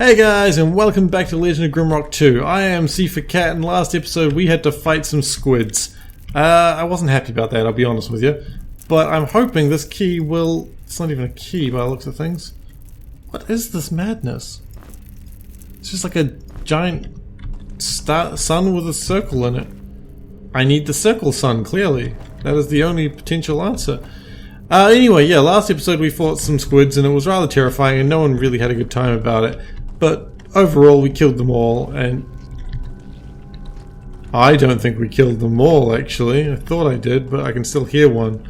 Hey guys, and welcome back to Legend of Grimrock 2. I am SeiferKatt, and last episode we had to fight some squids. I wasn't happy about that, I'll be honest with you. But I'm hoping this key will... It's not even a key by the looks of things. What is this madness? It's just like a giant sun with a circle in it. I need the circle sun, clearly. That is the only potential answer. Anyway, yeah, last episode we fought some squids and it was rather terrifying and no one really had a good time about it. But overall we killed them all, and I don't think we killed them all actually. I thought I did, but I can still hear one.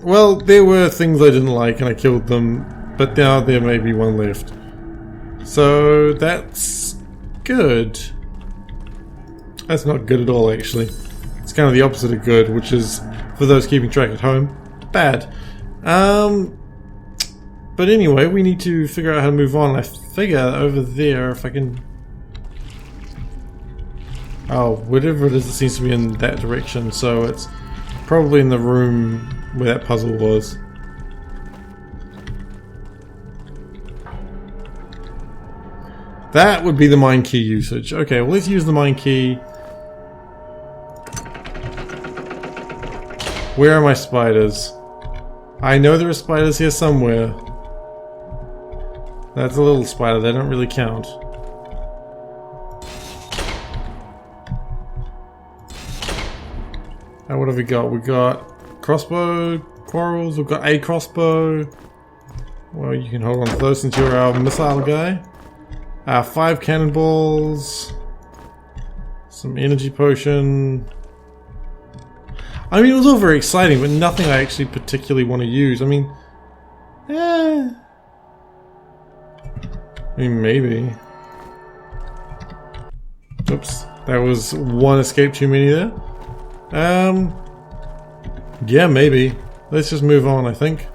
Well, there were things I didn't like and I killed them, but now there may be one left. So that's good. That's not good at all actually. It's kind of the opposite of good, which is, for those keeping track at home, bad. But anyway, we need to figure out how to move on. I figure over there, if I can... Oh, whatever it is, it seems to be in that direction, so it's probably in the room where that puzzle was. That would be the mine key usage. Okay, well let's use the mine key. Where are my spiders? I know there are spiders here somewhere. That's a little spider, they don't really count. Now what have we got? We got crossbow quarrels, we've got a crossbow. Well, you can hold on to those since you're our missile guy. 5 cannonballs. Some energy potion. I mean, it was all very exciting, but nothing I actually particularly want to use. I mean, maybe. Oops, that was one escape too many there. Yeah, maybe. Let's just move on, I think.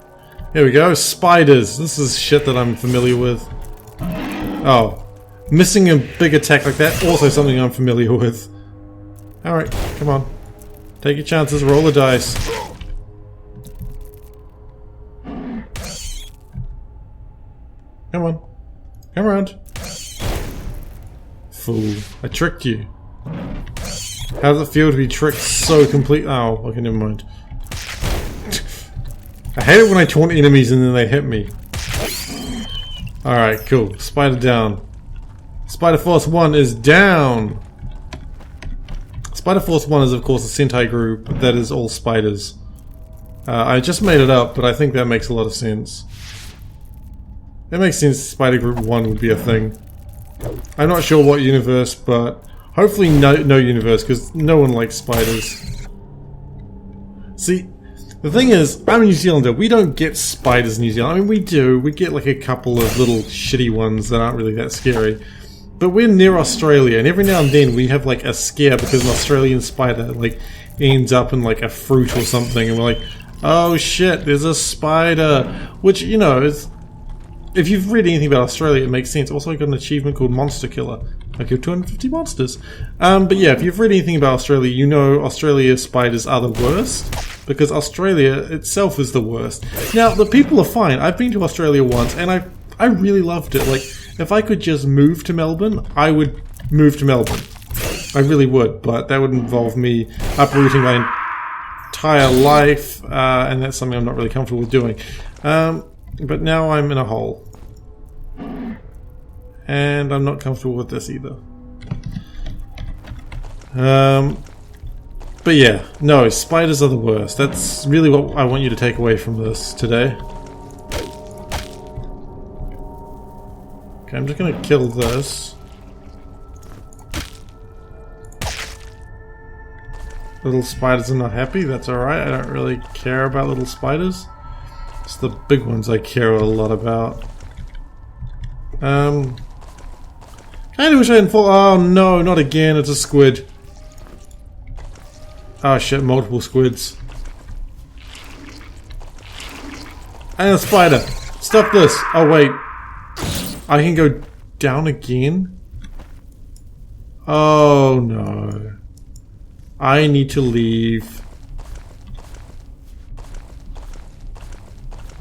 Here we go, spiders. This is shit that I'm familiar with. Oh, missing a big attack like that, also something I'm familiar with. Alright, come on. Take your chances, roll the dice. Come on. Come around. Fool. I tricked you. How does it feel to be tricked so complete? Oh, okay, never mind. I hate it when I taunt enemies and then they hit me. Alright, cool. Spider down. Spider Force 1 is down! Spider Force 1 is of course a Sentai group that is all spiders. I just made it up, but I think that makes a lot of sense. It makes sense Spider Group 1 would be a thing. I'm not sure what universe, but hopefully no universe, because no one likes spiders. See, the thing is, I'm a New Zealander, we don't get spiders in New Zealand. I mean, we do, we get like a couple of little shitty ones that aren't really that scary. But we're near Australia, and every now and then we have like a scare because an Australian spider like ends up in like a fruit or something, and we're like, oh shit, there's a spider! Which, you know, is... If you've read anything about Australia, it makes sense. Also, I got an achievement called Monster Killer. I killed 250 monsters. But yeah, if you've read anything about Australia, you know Australia's spiders are the worst. Because Australia itself is the worst. Now, the people are fine. I've been to Australia once, and I really loved it. Like, if I could just move to Melbourne, I would move to Melbourne. I really would, but that would involve me uprooting my entire life, and that's something I'm not really comfortable with doing. But now I'm in a hole. And I'm not comfortable with this either. But yeah, no, spiders are the worst. That's really what I want you to take away from this today. Okay, I'm just gonna kill this. Little spiders are not happy, that's alright. I don't really care about little spiders. It's the big ones I care a lot about. Kinda wish I didn't fall. Oh no, not again, it's a squid. Oh shit, multiple squids. And a spider! Stop this! Oh wait. I can go down again? Oh no. I need to leave.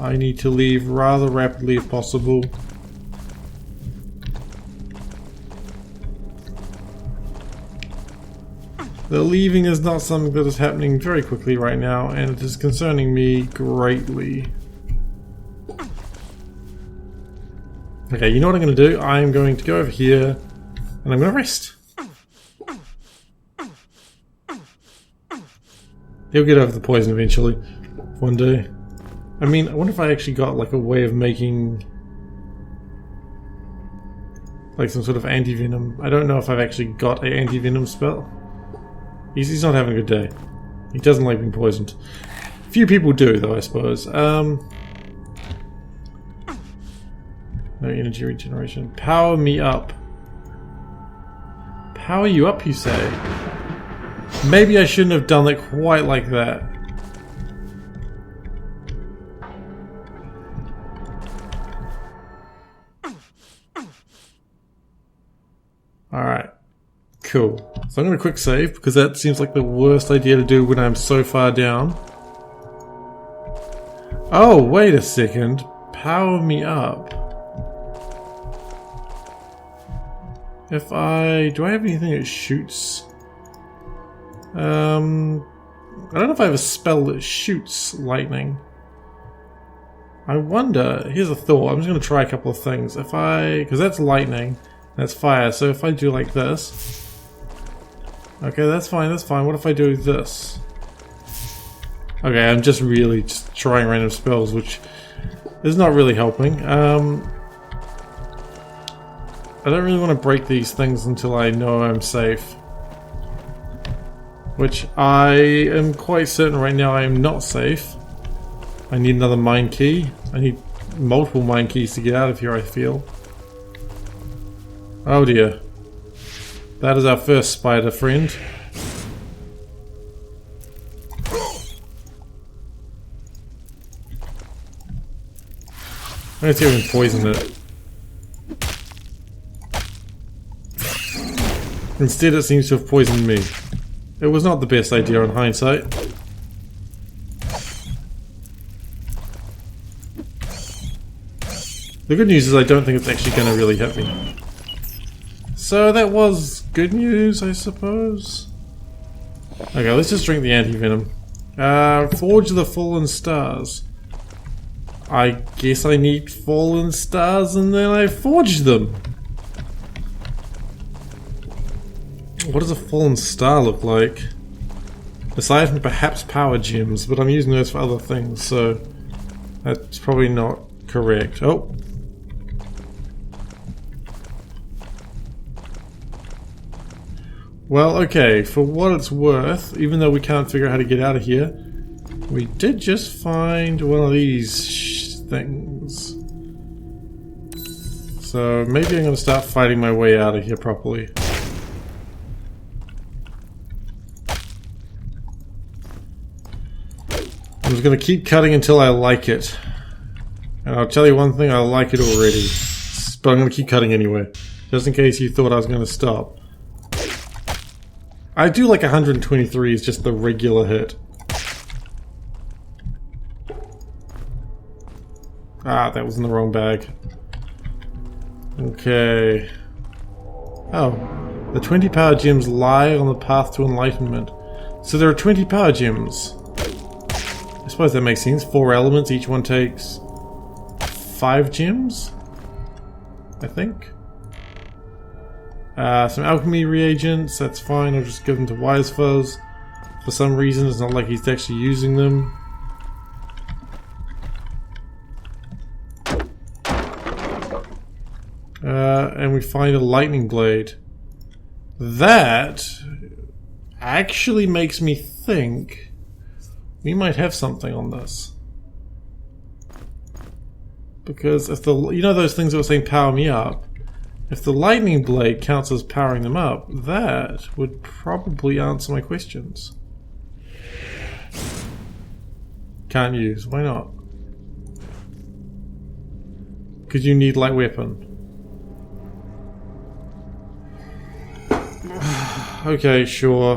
I need to leave rather rapidly if possible. The leaving is not something that is happening very quickly right now, and it is concerning me greatly. Okay, you know what I'm going to do? I'm going to go over here, and I'm going to rest. He'll get over the poison eventually, one day. I mean, I wonder if I actually got like a way of making like some sort of anti-venom. I don't know if I've actually got an anti-venom spell. He's not having a good day. He doesn't like being poisoned. Few people do though, I suppose. No energy regeneration. Power me up. Power you up, you say? Maybe I shouldn't have done it quite like that. Alright. Cool. So I'm going to quick save, because that seems like the worst idea to do when I'm so far down. Oh, wait a second. Power me up. If I... do I have anything that shoots? I don't know if I have a spell that shoots lightning. I wonder... here's a thought. I'm just going to try a couple of things. If I... because that's lightning. That's fire. So if I do like this... okay, that's fine, that's fine. What if I do this? Okay, I'm just really just trying random spells, which is not really helping. I don't really want to break these things until I know I'm safe. Which I am quite certain right now I am not safe. I need another mine key. I need multiple mine keys to get out of here, I feel. Oh dear. That is our first spider friend. Let's see if we can poison it. Instead it seems to have poisoned me. It was not the best idea in hindsight. The good news is I don't think it's actually going to really hit me. So that was good news, I suppose. Okay, let's just drink the anti-venom. Forge the fallen stars. I guess I need fallen stars and then I forge them. What does a fallen star look like? Aside from perhaps power gems, but I'm using those for other things, so that's probably not correct. Oh. Well, okay, for what it's worth, even though we can't figure out how to get out of here, we did just find one of these things. So maybe I'm going to start fighting my way out of here properly. I'm just going to keep cutting until I like it. And I'll tell you one thing, I like it already. But I'm going to keep cutting anyway, just in case you thought I was going to stop. I do like 123 is just the regular hit. Ah, that was in the wrong bag. Okay. Oh. The 20 power gems lie on the path to enlightenment. So there are 20 power gems. I suppose that makes sense. 4 elements, each one takes 5 gems? I think. Some alchemy reagents, that's fine, I'll just give them to Wise Fuzz. For some reason, it's not like he's actually using them. And we find a lightning blade. That actually makes me think we might have something on this. Because if the, you know those things that were saying power me up? If the lightning blade counts as powering them up, that would probably answer my questions. Can't use. Why not? Because you need light weapon. Okay, sure.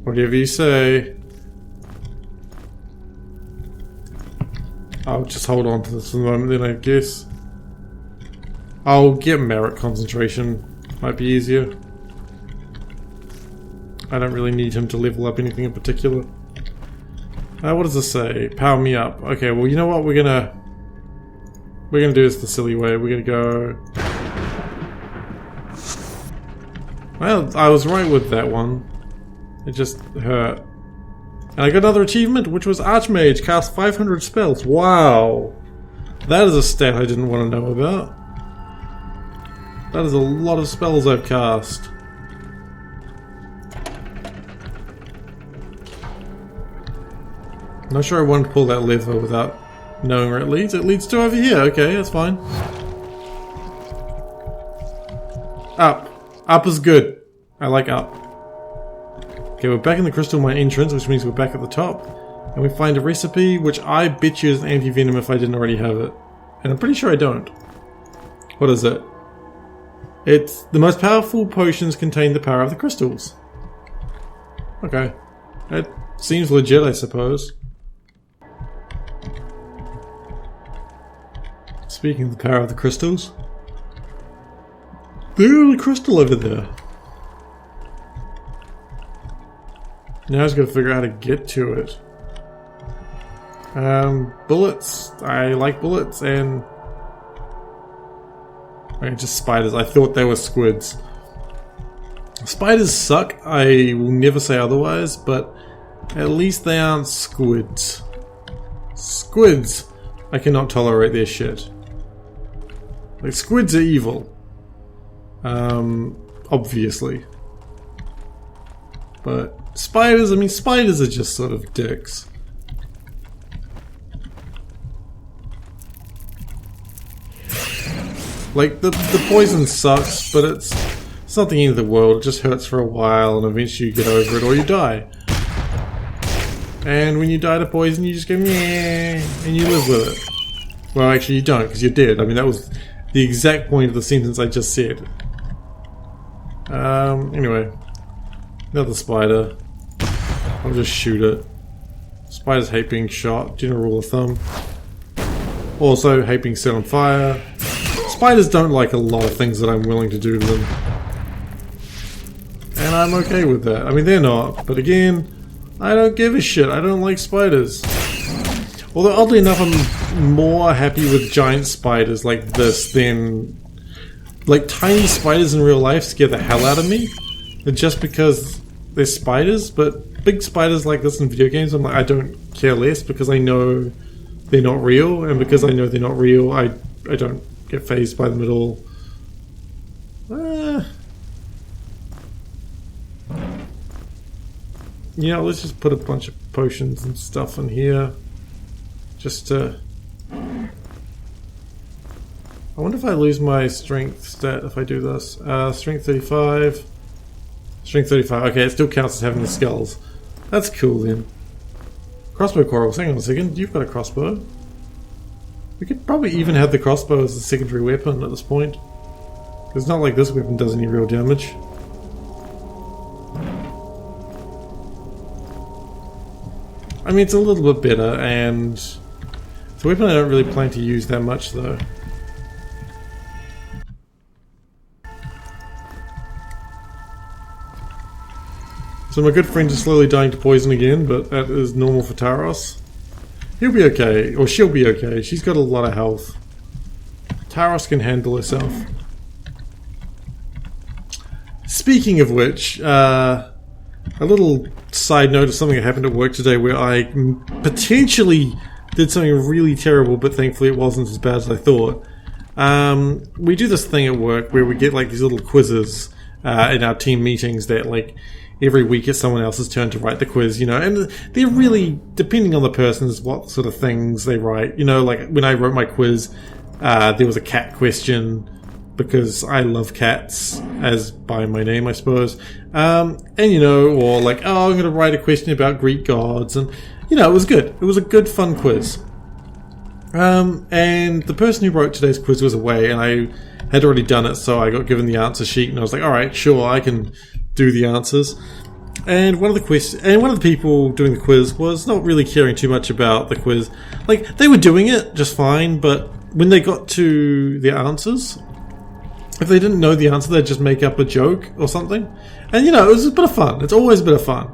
Whatever you say. I'll just hold on to this for the moment then, I guess. I'll get merit concentration. Might be easier. I don't really need him to level up anything in particular. What does this say? Power me up. Okay, well, you know what? We're gonna do this the silly way. We're gonna go... Well, I was right with that one. It just hurt. And I got another achievement, which was Archmage, cast 500 spells. Wow! That is a stat I didn't want to know about. That is a lot of spells I've cast. Not sure I want to pull that lever without knowing where it leads. It leads to over here. Okay, that's fine. Up. Up is good. I like up. Okay, we're back in the crystal mine entrance, which means we're back at the top. And we find a recipe, which I bet you is anti-venom if I didn't already have it. And I'm pretty sure I don't. What is it? It's the most powerful potions contain the power of the crystals. Okay. That seems legit, I suppose. Speaking of the power of the crystals, there's a crystal over there. Now I just gotta figure out how to get to it. Bullets. I like bullets, and okay, just spiders. I thought they were squids. Spiders suck. I will never say otherwise, but at least they aren't squids. Squids. I cannot tolerate their shit. Like, squids are evil. Obviously. But spiders, I mean, spiders are just sort of dicks. Like, the poison sucks, but it's not the end of the world. It just hurts for a while, and eventually you get over it, or you die. And when you die to poison, you just go meh, and you live with it. Well, actually you don't, because you're dead. I mean, that was the exact point of the sentence I just said. Anyway. Another spider. I'll just shoot it. Spiders hate being shot. General rule of thumb. Also, hate being set on fire. Spiders don't like a lot of things that I'm willing to do to them. And I'm okay with that. I mean, they're not. But again, I don't give a shit. I don't like spiders. Although, oddly enough, I'm more happy with giant spiders like this than... Like, tiny spiders in real life scare the hell out of me. Just because they're spiders, but big spiders like this in video games, I'm like, I don't care less because I know they're not real, and because I know they're not real, I don't get fazed by them at all. You know, let's just put a bunch of potions and stuff in here. Just to... I wonder if I lose my strength stat if I do this. Strength 35. Strength 35. Okay, it still counts as having the skulls. That's cool then. Crossbow quarrels. Hang on a second. You've got a crossbow. We could probably even have the crossbow as a secondary weapon at this point. It's not like this weapon does any real damage. I mean, it's a little bit better, and it's a weapon I don't really plan to use that much though. So my good friend is slowly dying to poison again, but that is normal for Taros. He'll be okay, or she'll be okay. She's got a lot of health. Taros can handle herself. Speaking of which, a little side note of something that happened at work today where I potentially did something really terrible, but thankfully it wasn't as bad as I thought. We do this thing at work where we get like these little quizzes in our team meetings that like every week it's someone else's turn to write the quiz, you know, and they're really, depending on the person, is what sort of things they write. You know, like when I wrote my quiz, there was a cat question, because I love cats, as by my name, I suppose. And, you know, or like, oh, I'm going to write a question about Greek gods, and, you know, it was good. It was a good, fun quiz. And the person who wrote today's quiz was away, and I had already done it, so I got given the answer sheet, and I was like, alright, sure, I can do the answers. And one of the people doing the quiz was not really caring too much about the quiz. Like, they were doing it just fine, but when they got to their answers, if they didn't know the answer, they'd just make up a joke or something. And you know, it was a bit of fun. It's always a bit of fun.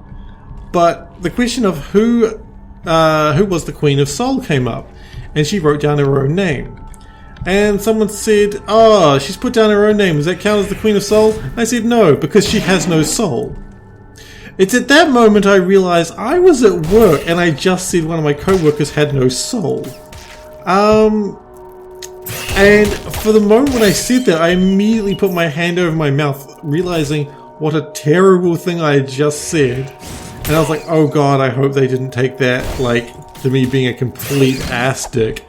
But the question of who was the Queen of Soul came up, and she wrote down her own name. And someone said, "Oh, she's put down her own name. Does that count as the Queen of Soul?" And I said, "No, because she has no soul." It's at that moment I realized I was at work and I just said one of my co-workers had no soul. And for the moment when I said that, I immediately put my hand over my mouth, realizing what a terrible thing I had just said. And I was like, oh god, I hope they didn't take that, like, to me being a complete ass dick.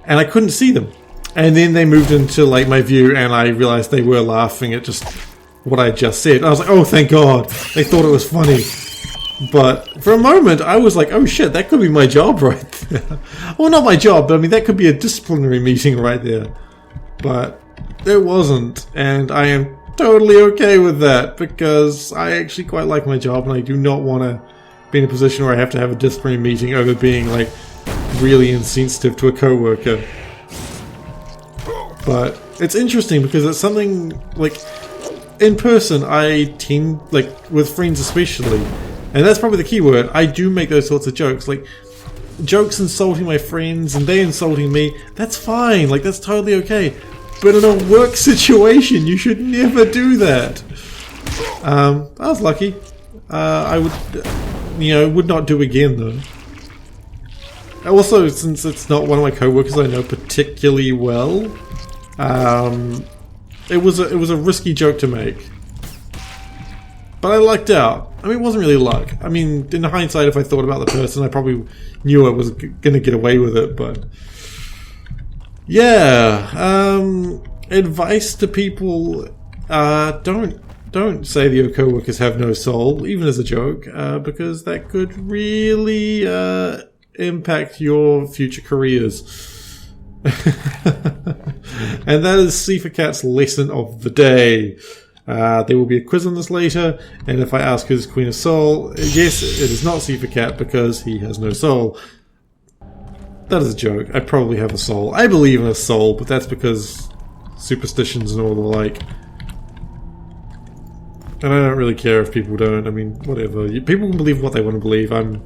And I couldn't see them. And then they moved into, like, my view, and I realized they were laughing at just what I just said. I was like, oh, thank god, they thought it was funny. But for a moment, I was like, oh shit, that could be my job right there. Well, not my job, but I mean, that could be a disciplinary meeting right there. But it wasn't, and I am totally okay with that, because I actually quite like my job, and I do not want to be in a position where I have to have a disciplinary meeting over being, like, really insensitive to a coworker. But it's interesting, because it's something, like, in person, I tend, like, with friends especially, and that's probably the key word, I do make those sorts of jokes. Like, jokes insulting my friends and they insulting me, that's fine, like, that's totally okay. But in a work situation, you should never do that. I was lucky. I would, would not do again, though. Also, since it's not one of my co-workers I know particularly well, it was a risky joke to make. But I lucked out. I mean, it wasn't really luck. I mean, in hindsight, if I thought about the person, I probably knew I was going to get away with it, but... yeah, advice to people, don't say that your co-workers have no soul, even as a joke, because that could really impact your future careers. And that is SeiferKatt's lesson of the day. There will be a quiz on this later, and if I ask who's Queen of Soul, yes, it is not SeiferKatt because he has no soul. That is a joke. I probably have a soul. I believe in a soul, but that's because superstitions and all the like. And I don't really care if people don't. I mean, whatever. People can believe what they want to believe. I'm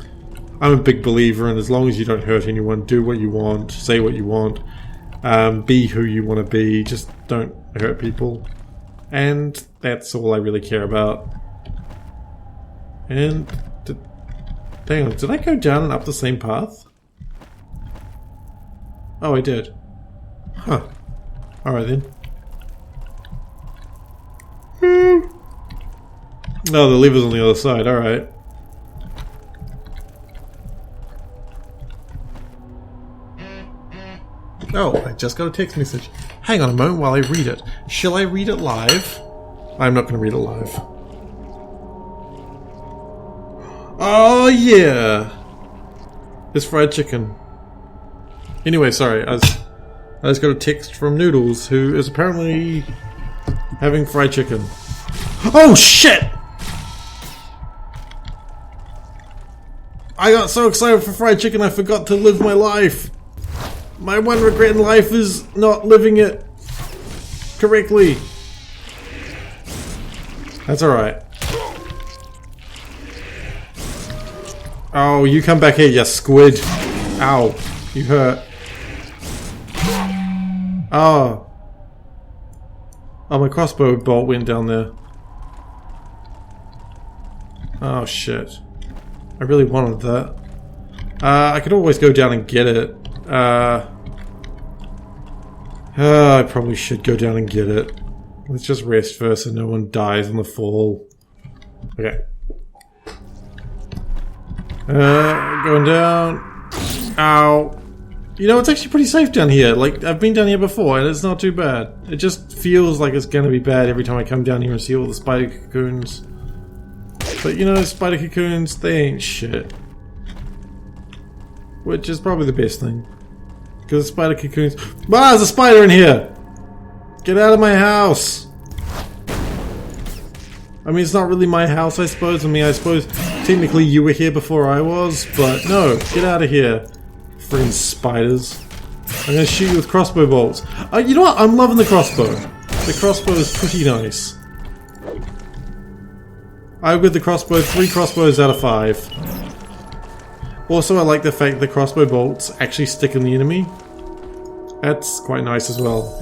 a big believer, and as long as you don't hurt anyone, do what you want, say what you want, be who you want to be, just don't hurt people. And that's all I really care about. And... hang on, did I go down and up the same path? Oh, I did. Huh. Alright then. No, the lever's on the other side, alright. Oh, I just got a text message. Hang on a moment while I read it. Shall I read it live? I'm not going to read it live. Oh yeah! It's fried chicken. Anyway, sorry, I just got a text from Noodles, who is apparently having fried chicken. Oh shit! I got so excited for fried chicken I forgot to live my life. My one regret in life is not living it correctly. That's alright. Oh, you come back here, you squid. Ow, you hurt. Oh. Oh, my crossbow bolt went down there. Oh shit. I really wanted that. I could always go down and get it. I probably should go down and get it. Let's just rest first so no one dies on the fall. Okay. Going down. Ow. You know, it's actually pretty safe down here. Like, I've been down here before and it's not too bad. It just feels like it's gonna be bad every time I come down here and see all the spider cocoons. But you know, spider cocoons, they ain't shit. Which is probably the best thing. Because the spider cocoons... Ah, there's a spider in here! Get out of my house! I mean, it's not really my house, I suppose. I mean, I suppose technically you were here before I was, but no, get out of here. Friends spiders. I'm gonna shoot you with crossbow bolts. You know what? I'm loving the crossbow. The crossbow is pretty nice. I with the crossbow 3 crossbows out of 5. Also, I like the fact the crossbow bolts actually stick in the enemy. That's quite nice as well.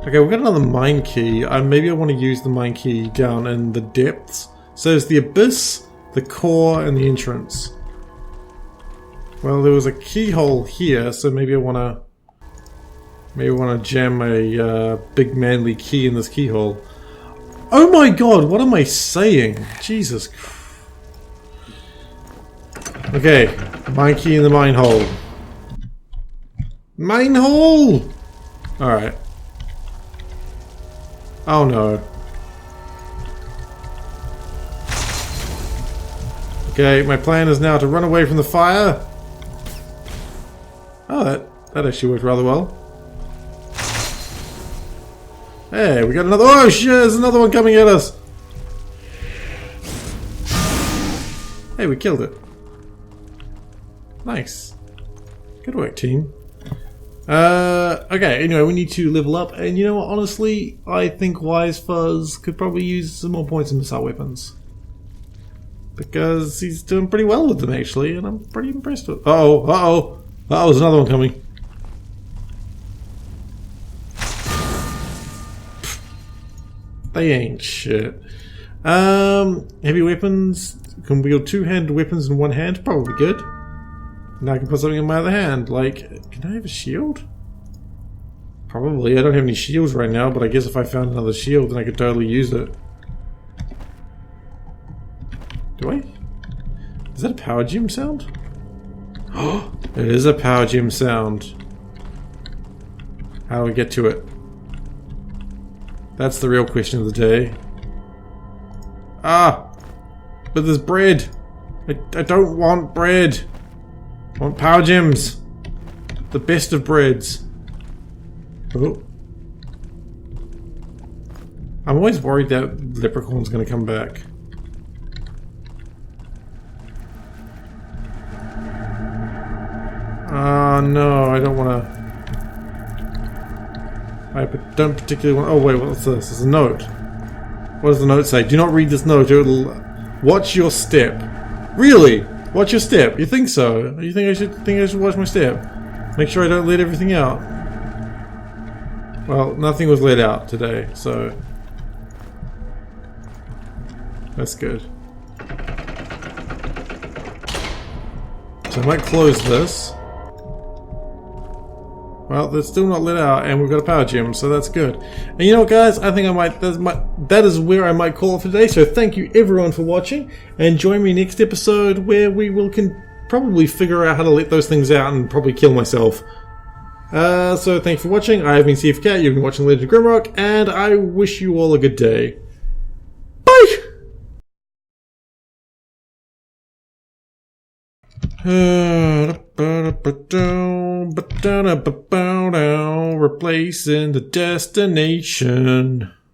Okay, we've got another mine key. Maybe I want to use the mine key down in the depths. So there's the abyss, the core, and the entrance. Well, there was a keyhole here, so maybe I want to jam a big manly key in this keyhole. Oh my god, what am I saying? Jesus. Okay, mine key in the mine hole. Mine hole! Alright. Oh no. Okay, my plan is now to run away from the fire. Oh, that actually worked rather well. Hey, we got another. Oh shit, there's another one coming at us. Hey, we killed it. Nice. Good work, team. Okay, anyway, we need to level up, and you know what, honestly, I think Wise Fuzz could probably use some more points in missile weapons. Because he's doing pretty well with them, actually, and I'm pretty impressed with. Uh-oh, uh-oh, uh-oh, there's another one coming. They ain't shit. Heavy weapons, can wield 2-handed weapons in one hand, probably good. Now I can put something in my other hand, like, can I have a shield? Probably, I don't have any shields right now, but I guess if I found another shield then I could totally use it. Do I? Is that a power gem sound? Oh, it is a power gem sound. How do I get to it? That's the real question of the day. Ah! But there's bread! I don't want bread! I want power gems! The best of breads. Oh. I'm always worried that Leprechaun's gonna come back. No, I don't wanna... I don't particularly want... Oh wait, what's this? It's a note. What does the note say? Do not read this note, it'll... Watch your step. Really? Watch your step? You think so? You think I should watch my step? Make sure I don't let everything out. Well, nothing was let out today, so... That's good. So I might close this. Well, they're still not let out, and we've got a power gem, so that's good. And you know what, guys? I think I might. That is where I might call it for today. So thank you everyone for watching, and join me next episode where we can probably figure out how to let those things out and probably kill myself. So thank you for watching. I have been SeiferKatt. You've been watching Legend of Grimrock, and I wish you all a good day. Bye. Replacing the destination.